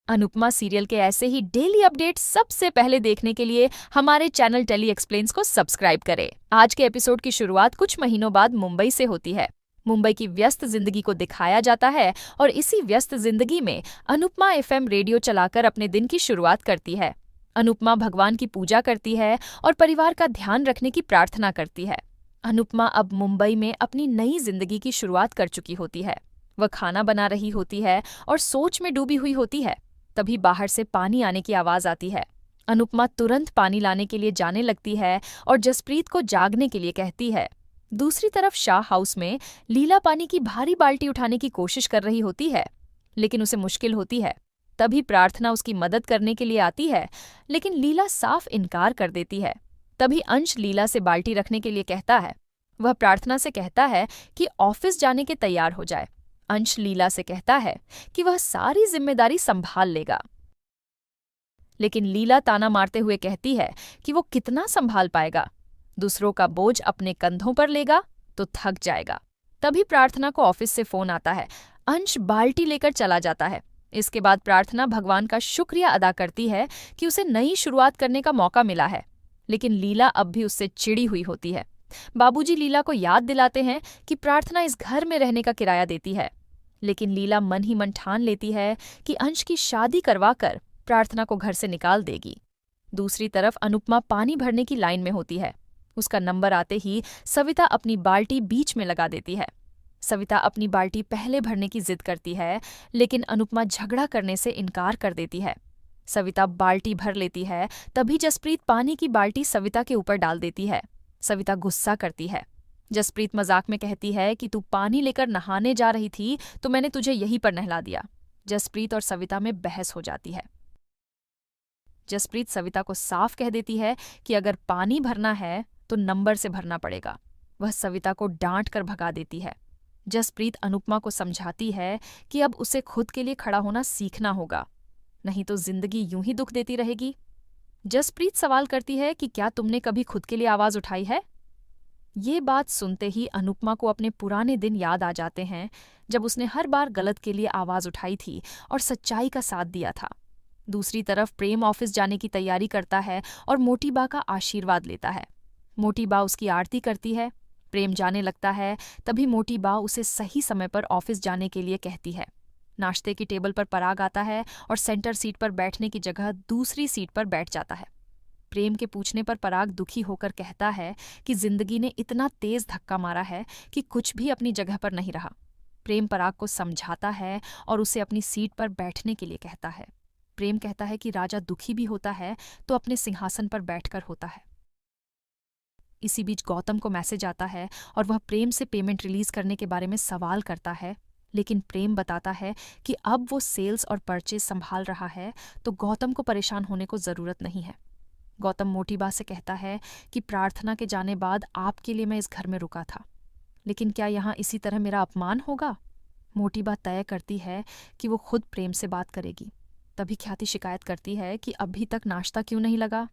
Anupama serial के ऐसे ही daily update सबसे पहले देखने के लिए हमारे चैनल टेली एक्सप्लेन्स को सब्सक्राइब करें। आज के एपिसोड की शुरुआत कुछ महीनों बाद मुंबई से होती है। मुंबई की व्यस्त जिंदगी को दिखाया जाता है और इसी व्यस्त जिंदगी में अनुपमा एफएम रेडियो चलाकर अपने दिन की शुरुआत करती है। अनुपमा भगवान की पूजा करती है और परिवार का ध्यान रखने की प्रार्थना करती है। अनुपमा अब मुंबई में अपनी नई जिंदगी की शुरुआत कर चुकी होती है। वह खाना बना रही होती है और सोच में डूबी हुई होती है। तभी बाहर से पानी आने की आवाज आती है। अनुपमा तुरंत पानी लाने के लिए जाने लगती है और जसप्रीत को जागने के लिए कहती है। दूसरी तरफ शाह हाउस में लीला पानी की भारी बाल्टी उठाने की कोशिश कर रही होती है, लेकिन उसे मुश्किल होती है। तभी प्रार्थना उसकी मदद करने के लिए आती है, लेकिन लीला साफ इनकार कर देती है। तभी अंश लीला से बाल्टी रखने के लिए कहता है। वह प्रार्थना से कहता है कि ऑफिस जाने के तैयार हो जाए। अंश लीला से कहता है कि वह सारी जिम्मेदारी संभाल लेगा, लेकिन लीला ताना मारते हुए कहती है कि वो कितना संभाल पाएगा। दूसरों का बोझ अपने कंधों पर लेगा तो थक जाएगा। तभी प्रार्थना को ऑफिस से फोन आता है। अंश बाल्टी लेकर चला जाता है। इसके बाद प्रार्थना भगवान का शुक्रिया अदा करती है कि उसे नई शुरुआत करने का मौका मिला है, लेकिन लीला अब भी उससे चिड़ी हुई होती है। बाबूजी लीला को याद दिलाते हैं कि प्रार्थना इस घर में रहने का किराया देती है, लेकिन लीला मन ही मन ठान लेती है कि अंश की शादी करवाकर प्रार्थना को घर से निकाल देगी। दूसरी तरफ अनुपमा पानी भरने की लाइन में होती है। उसका नंबर आते ही सविता अपनी बाल्टी बीच में लगा देती है। सविता अपनी बाल्टी पहले भरने की जिद करती है, लेकिन अनुपमा झगड़ा करने से इनकार कर देती है। सविता बाल्टी भर लेती है, तभी जसप्रीत पानी की बाल्टी सविता के ऊपर डाल देती है। सविता गुस्सा करती है। जसप्रीत मजाक में कहती है कि तू पानी लेकर नहाने जा रही थी तो मैंने तुझे यहीं पर नहला दिया। जसप्रीत और सविता में बहस हो जाती है। जसप्रीत सविता को साफ कह देती है कि अगर पानी भरना है तो नंबर से भरना पड़ेगा। वह सविता को डांट कर भगा देती है। जसप्रीत अनुपमा को समझाती है कि अब उसे खुद के लिए खड़ा होना सीखना होगा, नहीं तो जिंदगी यूं ही दुख देती रहेगी। जसप्रीत सवाल करती है कि क्या तुमने कभी खुद के लिए आवाज उठाई है? ये बात सुनते ही अनुपमा को अपने पुराने दिन याद आ जाते हैं, जब उसने हर बार गलत के लिए आवाज उठाई थी और सच्चाई का साथ दिया था। दूसरी तरफ प्रेम ऑफिस जाने की तैयारी करता है और मोटी बा का आशीर्वाद लेता है। मोटी बा उसकी आरती करती है। प्रेम जाने लगता है, तभी मोटी बा उसे सही समय पर ऑफिस जाने के लिए कहती है। नाश्ते की टेबल पर पराग आता है और सेंटर सीट पर बैठने की जगह दूसरी सीट पर बैठ जाता है। प्रेम के पूछने पर पराग दुखी होकर कहता है कि जिंदगी ने इतना तेज धक्का मारा है कि कुछ भी अपनी जगह पर नहीं रहा। प्रेम पराग को समझाता है और उसे अपनी सीट पर बैठने के लिए कहता है। प्रेम कहता है कि राजा दुखी भी होता है तो अपने सिंहासन पर बैठकर होता है। इसी बीच गौतम को मैसेज आता है और वह प्रेम से पेमेंट रिलीज करने के बारे में सवाल करता है, लेकिन प्रेम बताता है कि अब वो सेल्स और परचेज संभाल रहा है तो गौतम को परेशान होने को जरूरत नहीं है। गौतम मोटी बा से कहता है कि प्रार्थना के जाने बाद आपके लिए मैं इस घर में रुका था, लेकिन क्या यहाँ इसी तरह मेरा अपमान होगा? मोटी बा तय करती है कि वो खुद प्रेम से बात करेगी। तभी ख्याति शिकायत करती है कि अभी तक नाश्ता क्यों नहीं लगा।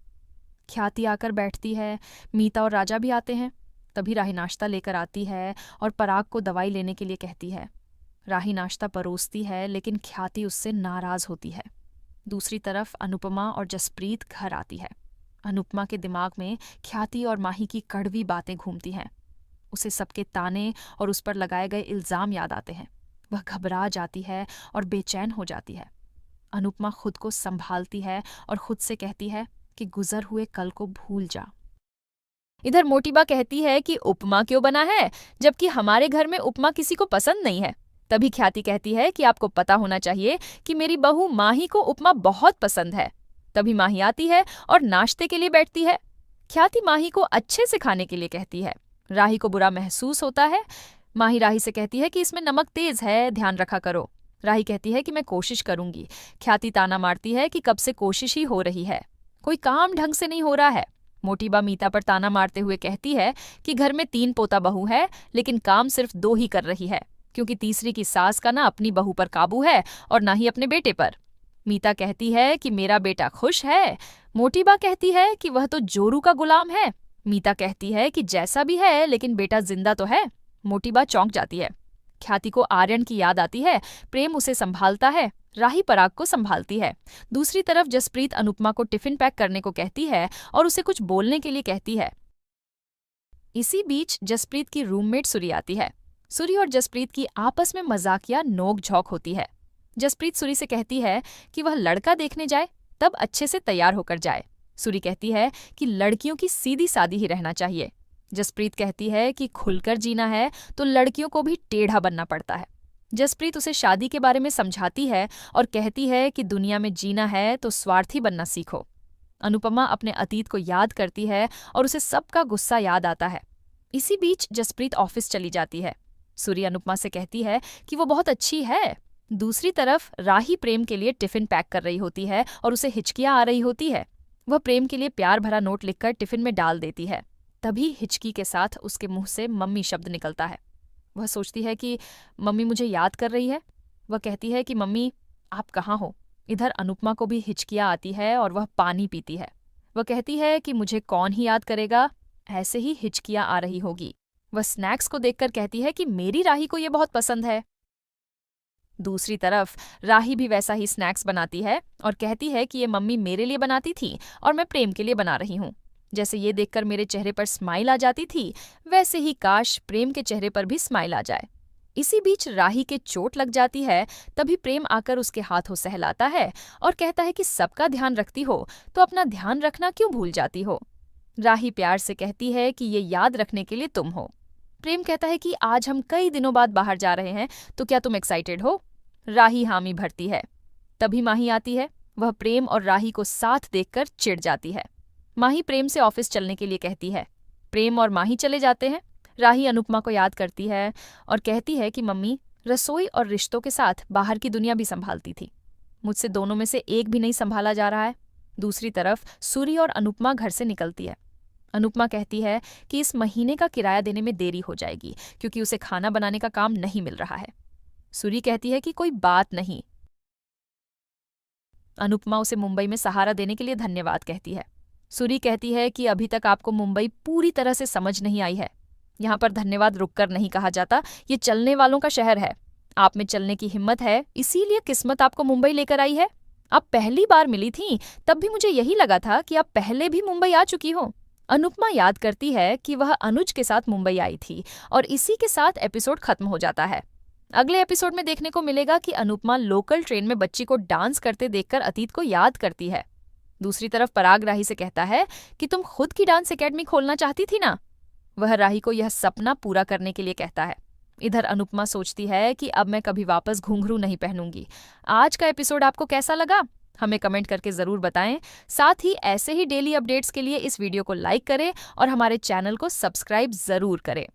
ख्याति आकर बैठती है। मीता और राजा भी आते हैं। तभी राही नाश्ता लेकर आती है और पराग को दवाई लेने के लिए कहती है। राही नाश्ता परोसती है, लेकिन ख्याति उससे नाराज होती है। दूसरी तरफ अनुपमा और जसप्रीत घर आती है। अनुपमा के दिमाग में ख्याति और माही की कड़वी बातें घूमती हैं। उसे सबके ताने और उस पर लगाए गए इल्जाम याद आते हैं। वह घबरा जाती है और बेचैन हो जाती है। अनुपमा खुद को संभालती है और खुद से कहती है कि गुजर हुए कल को भूल जा। इधर मोटीबा कहती है कि उपमा क्यों बना है, जबकि हमारे घर में उपमा किसी को पसंद नहीं है। तभी ख्याति कहती है कि आपको पता होना चाहिए कि मेरी बहू माही को उपमा बहुत पसंद है। तभी माही आती है और नाश्ते के लिए बैठती है। ख्याति माही को अच्छे से खाने के लिए कहती है। राही को बुरा महसूस होता है। माही राही से कहती है कि इसमें नमक तेज है, ध्यान रखा करो। राही कहती है कि मैं कोशिश करूंगी। ख्याति ताना मारती है कि कब से कोशिश ही हो रही है, कोई काम ढंग से नहीं हो रहा है। मोटीबा मीता पर ताना मारते हुए कहती है कि घर में 3 पोता बहू है, लेकिन काम सिर्फ 2 ही कर रही है, क्योंकि तीसरी की सास का ना अपनी बहू पर काबू है और ना ही अपने बेटे पर। मीता कहती है कि मेरा बेटा खुश है। मोटीबा कहती है कि वह तो जोरू का गुलाम है। मीता कहती है कि जैसा भी है, लेकिन बेटा जिंदा तो है। मोटीबा चौंक जाती है। ख्याति को आर्यन की याद आती है। प्रेम उसे संभालता है, राही पराग को संभालती है। दूसरी तरफ जसप्रीत अनुपमा को टिफिन पैक करने को कहती है और उसे कुछ बोलने के लिए कहती है। इसी बीच जसप्रीत की रूममेट सूरी आती है। सूरी और जसप्रीत की आपस में मजाकिया नोक-झोंक होती है। जसप्रीत सूरी से कहती है कि वह लड़का देखने जाए, तब अच्छे से तैयार होकर जाए। सूरी कहती है कि लड़कियों की सीधी सादी ही रहना चाहिए। जसप्रीत कहती है कि खुलकर जीना है तो लड़कियों को भी टेढ़ा बनना पड़ता है। जसप्रीत उसे शादी के बारे में समझाती है और कहती है कि दुनिया में जीना है तो स्वार्थी बनना सीखो। अनुपमा अपने अतीत को याद करती है और उसे सबका गुस्सा याद आता है। इसी बीच जसप्रीत ऑफिस चली जाती है। सूरी अनुपमा से कहती है कि वो बहुत अच्छी है। दूसरी तरफ राही प्रेम के लिए टिफिन पैक कर रही होती है और उसे हिचकियां आ रही होती है। वह प्रेम के लिए प्यार भरा नोट लिखकर टिफिन में डाल देती है। तभी हिचकी के साथ उसके मुंह से मम्मी शब्द निकलता है। वह सोचती है कि मम्मी मुझे याद कर रही है। वह कहती है कि मम्मी आप कहाँ हो। इधर अनुपमा को भी हिचकियां आती है और वह पानी पीती है। वह कहती है कि मुझे कौन ही याद करेगा, ऐसे ही हिचकियां आ रही होगी। वह स्नैक्स को देखकर कहती है कि मेरी राही को ये बहुत पसंद है। दूसरी तरफ राही भी वैसा ही स्नैक्स बनाती है और कहती है कि ये मम्मी मेरे लिए बनाती थी और मैं प्रेम के लिए बना रही हूँ। जैसे ये देखकर मेरे चेहरे पर स्माइल आ जाती थी, वैसे ही काश प्रेम के चेहरे पर भी स्माइल आ जाए। इसी बीच राही के चोट लग जाती है। तभी प्रेम आकर उसके हाथों सहलाता है और कहता है कि सबका ध्यान रखती हो तो अपना ध्यान रखना क्यों भूल जाती हो। राही प्यार से कहती है कि ये याद रखने के लिए तुम हो। प्रेम कहता है कि आज हम कई दिनों बाद बाहर जा रहे हैं, तो क्या तुम एक्साइटेड हो। राही हामी भरती है। तभी माही आती है। वह प्रेम और राही को साथ देखकर चिढ़ जाती है। माही प्रेम से ऑफिस चलने के लिए कहती है। प्रेम और माही चले जाते हैं। राही अनुपमा को याद करती है और कहती है कि मम्मी रसोई और रिश्तों के साथ बाहर की दुनिया भी संभालती थी, मुझसे दोनों में से एक भी नहीं संभाला जा रहा है। दूसरी तरफ सूरी और अनुपमा घर से निकलती है। अनुपमा कहती है कि इस महीने का किराया देने में देरी हो जाएगी क्योंकि उसे खाना बनाने का काम नहीं मिल रहा है। सूरी कहती है कि कोई बात नहीं। अनुपमा उसे मुंबई में सहारा देने के लिए धन्यवाद कहती है। सूरी कहती है कि अभी तक आपको मुंबई पूरी तरह से समझ नहीं आई है। यहाँ पर धन्यवाद रुककर नहीं कहा जाता, ये चलने वालों का शहर है। आप में चलने की हिम्मत है, इसीलिए किस्मत आपको मुंबई लेकर आई है। आप पहली बार मिली थी तब भी मुझे यही लगा था कि आप पहले भी मुंबई आ चुकी हो। अनुपमा याद करती है कि वह अनुज के साथ मुंबई आई थी और इसी के साथ एपिसोड खत्म हो जाता है। अगले एपिसोड में देखने को मिलेगा कि अनुपमा लोकल ट्रेन में बच्ची को डांस करते देखकर अतीत को याद करती है। दूसरी तरफ पराग राही से कहता है कि तुम खुद की डांस एकेडमी खोलना चाहती थी ना। वह राही को यह सपना पूरा करने के लिए कहता है। इधर अनुपमा सोचती है कि अब मैं कभी वापस घुंघरू नहीं पहनूंगी। आज का एपिसोड आपको कैसा लगा हमें कमेंट करके जरूर बताएं। साथ ही ऐसे ही डेली अपडेट्स के लिए इस वीडियो को लाइक करें और हमारे चैनल को सब्सक्राइब जरूर करें।